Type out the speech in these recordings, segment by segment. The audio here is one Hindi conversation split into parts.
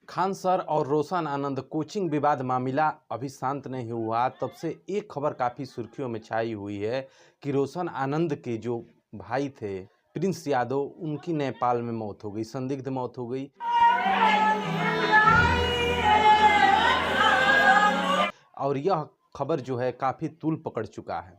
खान सर और रोशन आनंद कोचिंग विवाद मामला अभी शांत नहीं हुआ। तब से एक खबर काफ़ी सुर्खियों में छाई हुई है कि रोशन आनंद के जो भाई थे प्रिंस यादव, उनकी नेपाल में मौत हो गई, संदिग्ध मौत हो गई। और यह खबर जो है काफ़ी तूल पकड़ चुका है।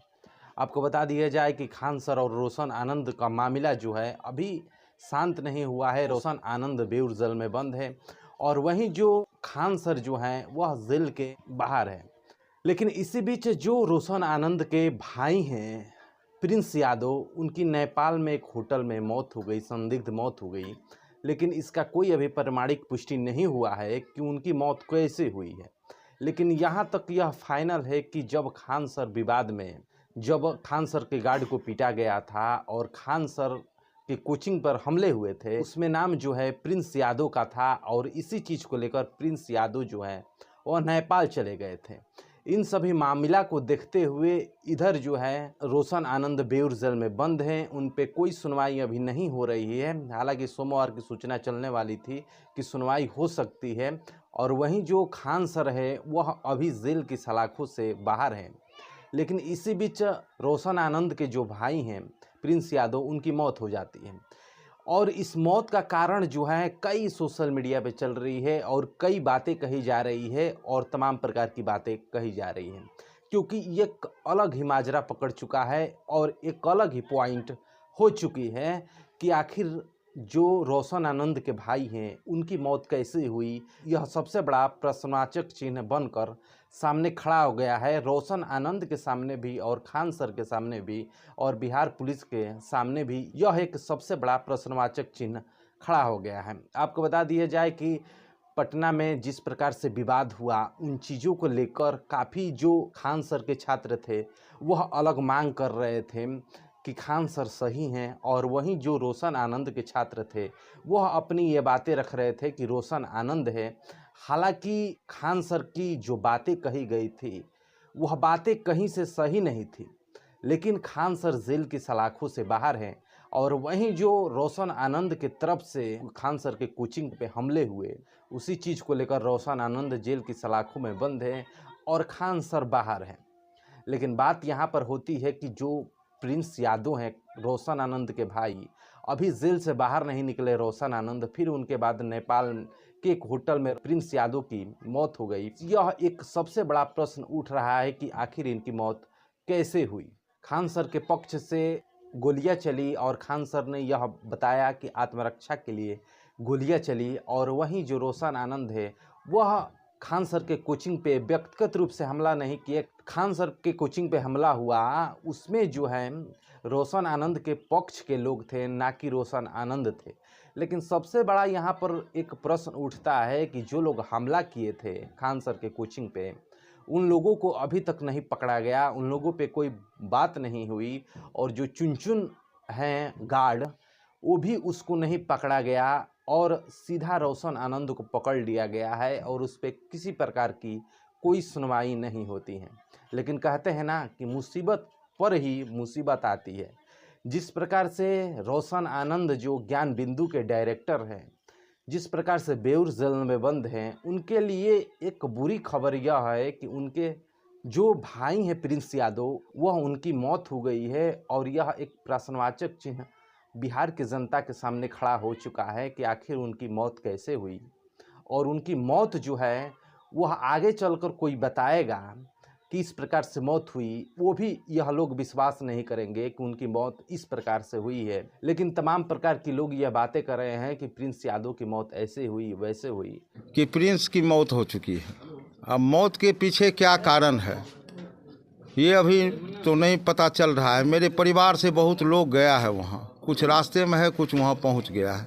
आपको बता दिया जाए कि खान सर और रोशन आनंद का मामला जो है अभी शांत नहीं हुआ है। रोशन आनंद बेउर जेल में बंद है और वहीं जो खान सर जो हैं वह जेल के बाहर है। लेकिन इसी बीच जो रोशन आनंद के भाई हैं प्रिंस यादव, उनकी नेपाल में एक होटल में मौत हो गई, संदिग्ध मौत हो गई। लेकिन इसका कोई अभी प्रमाणिक पुष्टि नहीं हुआ है कि उनकी मौत कैसे हुई है। लेकिन यहाँ तक यह फाइनल है कि जब खान सर विवाद में, जब खान सर के गार्ड को पीटा गया था और खान सर के कोचिंग पर हमले हुए थे, उसमें नाम जो है प्रिंस यादव का था और इसी चीज़ को लेकर प्रिंस यादव जो है वह नेपाल चले गए थे। इन सभी मामला को देखते हुए इधर जो है रोशन आनंद बेउर जेल में बंद हैं। उन पे कोई सुनवाई अभी नहीं हो रही है। हालांकि सोमवार की सूचना चलने वाली थी कि सुनवाई हो सकती है। और वहीं जो खान सर है वह अभी जेल की सलाखों से बाहर हैं। लेकिन इसी बीच रोशन आनंद के जो भाई हैं प्रिंस यादव, उनकी मौत हो जाती है। और इस मौत का कारण जो है कई सोशल मीडिया पे चल रही है और कई बातें कही जा रही है और तमाम प्रकार की बातें कही जा रही हैं, क्योंकि ये एक अलग ही माजरा पकड़ चुका है और एक अलग ही पॉइंट हो चुकी है कि आखिर जो रोशन आनंद के भाई हैं उनकी मौत कैसे हुई। यह सबसे बड़ा प्रश्नवाचक चिन्ह बनकर सामने खड़ा हो गया है। रोशन आनंद के सामने भी और खान सर के सामने भी और बिहार पुलिस के सामने भी यह एक सबसे बड़ा प्रश्नवाचक चिन्ह खड़ा हो गया है। आपको बता दिया जाए कि पटना में जिस प्रकार से विवाद हुआ, उन चीज़ों को लेकर काफ़ी जो खान सर के छात्र थे वह अलग मांग कर रहे थे कि खान सर सही हैं, और वहीं जो रोशन आनंद के छात्र थे वह अपनी ये बातें रख रहे थे कि रोशन आनंद है। हालांकि खान सर की जो बातें कही गई थी वह बातें कहीं से सही नहीं थी, लेकिन खान सर जेल की सलाखों से बाहर हैं। और वहीं जो रोशन आनंद के तरफ से खान सर के कोचिंग पे हमले हुए, उसी चीज़ को लेकर रोशन आनंद जेल की सलाखों में बंद है और खान सर बाहर हैं। लेकिन बात यहाँ पर होती है कि जो प्रिंस यादव हैं रोशन आनंद के भाई, अभी जेल से बाहर नहीं निकले रोशन आनंद। फिर उनके बाद नेपाल के एक होटल में प्रिंस यादव की मौत हो गई। यह एक सबसे बड़ा प्रश्न उठ रहा है कि आखिर इनकी मौत कैसे हुई। खान सर के पक्ष से गोलियां चली और खान सर ने यह बताया कि आत्मरक्षा के लिए गोलियां चली। और वहीं जो रोशन आनंद है वह खान सर के कोचिंग पे व्यक्तिगत रूप से हमला नहीं किए। खान सर के कोचिंग पे हमला हुआ उसमें जो है रोशन आनंद के पक्ष के लोग थे, ना कि रोशन आनंद थे। लेकिन सबसे बड़ा यहाँ पर एक प्रश्न उठता है कि जो लोग हमला किए थे खान सर के कोचिंग पे, उन लोगों को अभी तक नहीं पकड़ा गया, उन लोगों पे कोई बात नहीं हुई। और जो चुन हैं गार्ड, वो भी उसको नहीं पकड़ा गया और सीधा रोशन आनंद को पकड़ लिया गया है और उस पर किसी प्रकार की कोई सुनवाई नहीं होती है। लेकिन कहते हैं ना कि मुसीबत पर ही मुसीबत आती है। जिस प्रकार से रोशन आनंद जो ज्ञान बिंदु के डायरेक्टर हैं, जिस प्रकार से बेउर जेल में बंद हैं, उनके लिए एक बुरी खबर यह है कि उनके जो भाई हैं प्रिंस यादव, वह उनकी मौत हो गई है। और यह एक प्रश्नवाचक चिन्ह बिहार की जनता के सामने खड़ा हो चुका है कि आखिर उनकी मौत कैसे हुई। और उनकी मौत जो है वह आगे चलकर कोई बताएगा कि इस प्रकार से मौत हुई, वो भी यह लोग विश्वास नहीं करेंगे कि उनकी मौत इस प्रकार से हुई है। लेकिन तमाम प्रकार के लोग यह बातें कर रहे हैं कि प्रिंस यादव की मौत ऐसे हुई वैसे हुई, कि प्रिंस की मौत हो चुकी है। अब मौत के पीछे क्या कारण है ये अभी तो नहीं पता चल रहा है। मेरे परिवार से बहुत लोग गया है वहाँ, कुछ रास्ते में है, कुछ वहाँ पहुँच गया है।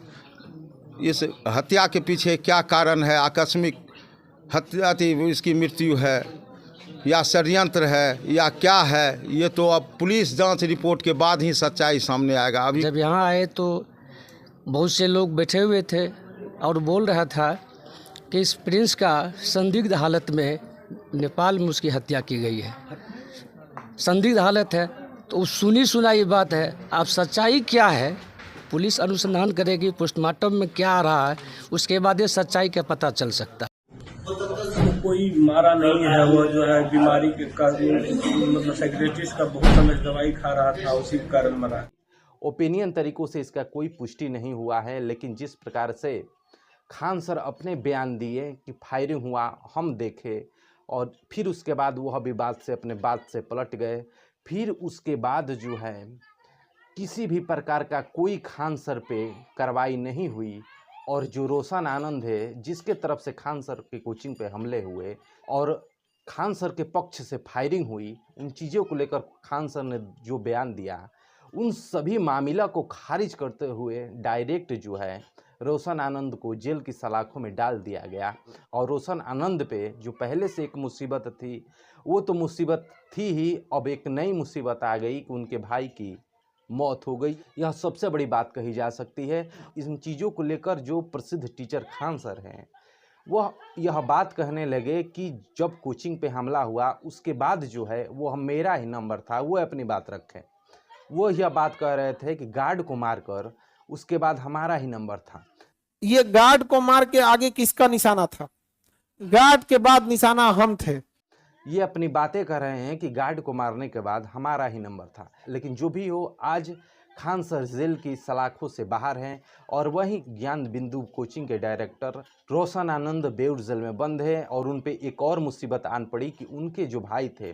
इस हत्या के पीछे क्या कारण है, आकस्मिक हत्या थी, इसकी मृत्यु है या षड्यंत्र है या क्या है, ये तो अब पुलिस जांच रिपोर्ट के बाद ही सच्चाई सामने आएगा। अभी जब यहाँ आए तो बहुत से लोग बैठे हुए थे और बोल रहा था कि इस प्रिंस का संदिग्ध हालत में नेपाल में उसकी हत्या की गई है। संदिग्ध हालत है तो सुनी सुनाई बात है। अब सच्चाई क्या है पुलिस अनुसंधान करेगी, पोस्टमार्टम में क्या आ रहा है, उसके बाद ये सच्चाई का पता चल सकता है। कोई मारा नहीं है, वो जो है बीमारी के मतलब सेक्रेटरीज का बहुत समय दवाई खा रहा था, उसी के कारण मरा। ओपिनियन तरीकों से इसका कोई पुष्टि नहीं हुआ है, लेकिन जिस प्रकार से खान सर अपने बयान दिए कि फायरिंग हुआ हम देखे, और फिर उसके बाद वह विवाद से अपने बात से पलट गए, फिर उसके बाद जो है किसी भी प्रकार का कोई खान सर पे कार्रवाई नहीं हुई, और जो रोशन आनंद है जिसके तरफ से खान सर के कोचिंग पे हमले हुए और खान सर के पक्ष से फायरिंग हुई, उन चीज़ों को लेकर खान सर ने जो बयान दिया, उन सभी मामला को खारिज करते हुए डायरेक्ट जो है रोशन आनंद को जेल की सलाखों में डाल दिया गया। और रोशन आनंद पे जो पहले से एक मुसीबत थी, वो तो मुसीबत थी ही, अब एक नई मुसीबत आ गई कि उनके भाई की मौत हो गई। यह सबसे बड़ी बात कही जा सकती है। इन चीज़ों को लेकर जो प्रसिद्ध टीचर खान सर हैं, वह यह बात कहने लगे कि जब कोचिंग पे हमला हुआ उसके बाद जो है वो मेरा ही नंबर था, वो अपनी बात रखें। वो यह बात कह रहे थे कि गार्ड को मारकर उसके बाद हमारा ही नंबर था। ये गार्ड को मार के आगे किसका निशाना था? गार्ड के बाद निशाना हम थे। ये अपनी बातें कर रहे हैं कि गार्ड को मारने के बाद हमारा ही नंबर था। लेकिन जो भी हो, आज खान सर जेल की सलाखों से बाहर हैं, और वहीं ज्ञान बिंदु कोचिंग के डायरेक्टर रोशन आनंद बेउर जेल में बंद है। और उन पे एक और मुसीबत आन पड़ी कि उनके जो भाई थे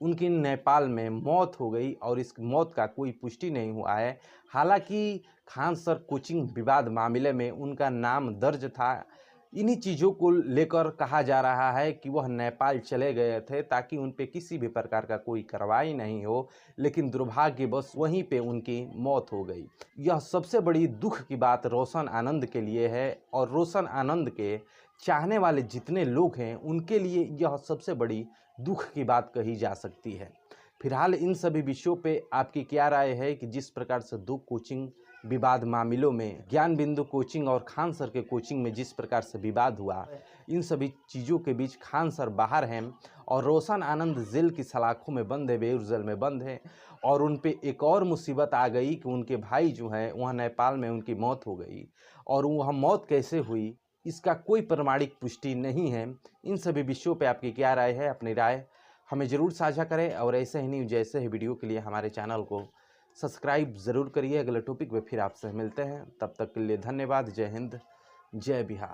उनकी नेपाल में मौत हो गई, और इस मौत का कोई पुष्टि नहीं हुआ है। हालांकि खान सर कोचिंग विवाद मामले में उनका नाम दर्ज था। इन्हीं चीज़ों को लेकर कहा जा रहा है कि वह नेपाल चले गए थे ताकि उन पे किसी भी प्रकार का कोई कार्रवाई नहीं हो, लेकिन दुर्भाग्यवश वहीं पे उनकी मौत हो गई। यह सबसे बड़ी दुख की बात रोशन आनंद के लिए है, और रोशन आनंद के चाहने वाले जितने लोग हैं उनके लिए यह सबसे बड़ी दुख की बात कही जा सकती है। फिलहाल इन सभी विषयों पे आपकी क्या राय है कि जिस प्रकार से दो कोचिंग विवाद मामलों में ज्ञान बिंदु कोचिंग और खान सर के कोचिंग में जिस प्रकार से विवाद हुआ, इन सभी चीज़ों के बीच खान सर बाहर हैं और रोशन आनंद जेल की सलाखों में बंद है, बेउर जेल में बंद है, और उन पे एक और मुसीबत आ गई कि उनके भाई जो हैं वह नेपाल में उनकी मौत हो गई, और वह मौत कैसे हुई इसका कोई प्रमाणिक पुष्टि नहीं है। इन सभी विषयों पर आपकी क्या राय है? अपनी राय हमें ज़रूर साझा करें, और ऐसे ही न्यूज़ जैसे ही वीडियो के लिए हमारे चैनल को सब्सक्राइब ज़रूर करिए। अगले टॉपिक पे फिर आपसे मिलते हैं, तब तक के लिए धन्यवाद। जय हिंद, जय बिहार।